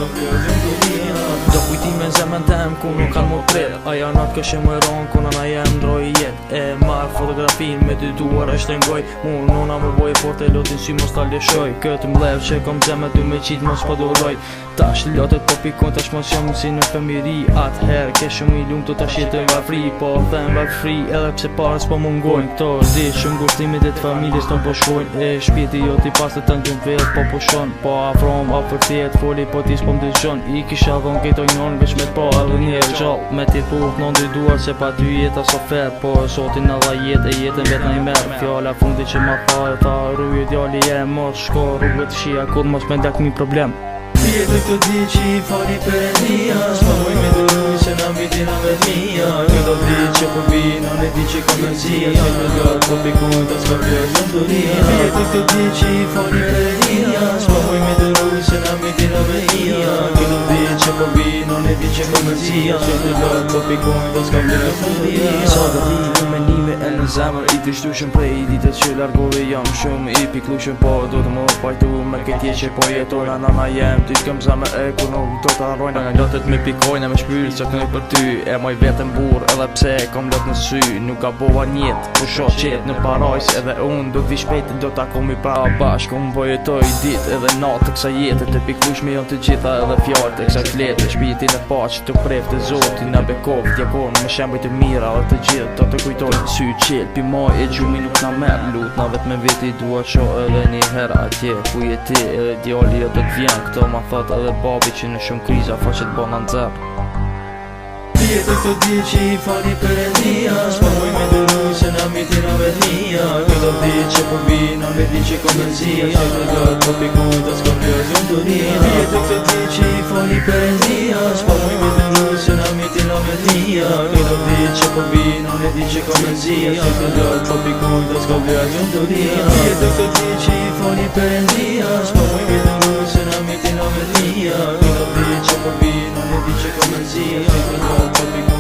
Do kujtime në zemën tem ku nuk kanë më prit. Aja natë këshë më ronë ku nëna jem ndroj jet. E marrë fotografin me dy duar e shtengoj. Mu nona më boj por të lotin sy mos ta lëshoj. Këtë mlev që kom zemën du me qit mos po duroj. Tash lotet po pikon tash mos jam si në fëmiri. Atëherë ke shumë i lumë të tash jetoj varfri. Po them varfri edhe pse parës po mungojnë. Këto di shumë gushtimit e të familjes ton po shkojnë. E shpjeti jo ti pas të të në vetë po pushon. Po afrom afërtijet foli po tis po mdëgjon. I kisha dhon këto njën veç me po edhe njerë gjall. Me ti puth në dy duar se pa ty jeta so fer. Po sotin në dha jetë e jetën vet në i merë. Fjalla fundi që ma tha rruje djali e mos shko rrugët shia kur mos me ndak mi problem. Pjetë këtë di që i fali për e dhia. S'ma moj me dëruj se na miti na vet mija. Këtë di që po vina ne di që kom nëzia. Që të gëtë po pikojnë të s'ka vjerë në duria. Pjetë këtë di që i fali për e dhia. S'ma moj me dëruj se na miti na vet mija. Këtë di që po vina ne di që kom nëzia. Që të gëtë po pikojnë të s'ka vjerë në duria. Sa të di me nime e në zemër i të shtushën prej ditët që largove jam shumë i piklushën. Po do të më pajtu me këtje që po jetona nana jem. Ty s'kem zemër e ku nuk do të arrojnë. Në lotët me pikojnë e me shpyrë që kënoj për ty. E moj vetën burë edhe pse kom lot në sy. Nuk ka bova njetë po shoh qetë në parajs. Edhe unë do t'vi shpejt do t'a komi pra bashk. Unë po jetoj dit edhe natë të kësa jetë. Të piklushme jon të gjitha edhe fjallë të kësa fletë. Shpiti në paqë të pref të zotin në bekov. Djakon me shemboj të mira dhe të gjithë do të kujtojnë. Sy qelë pi maj e gjumi nuk na merë. Lut na vet me veti dua qo edhe një her atje. Ku je ti edhe djali jo do t'vjen. Këto ma thot edhe babi që në shumë kriza faqet bona nxerr. Pjetë këtë di që i fali për e dhia. S'ma moj me dëruj se na miti na vet mija. Këtë di që po vina ne di që kom nëzia. Që të gëtë po pikojnë të s'ka vjerë në duria. Pjetë këtë di që i fali për e dhia. S'ma moj me dëruj se na miti na vet mija. Këtë di që po vina ne di që kom nëzia. Që të gëtë po pikojnë të s'ka vjerë në duria. Pjetë këtë di që i fali për e dhia. S'ma moj me dëruj se na miti na vet mija. Këtë di që po vina ne di që kom nëzia. Që të gëtë po pikojnë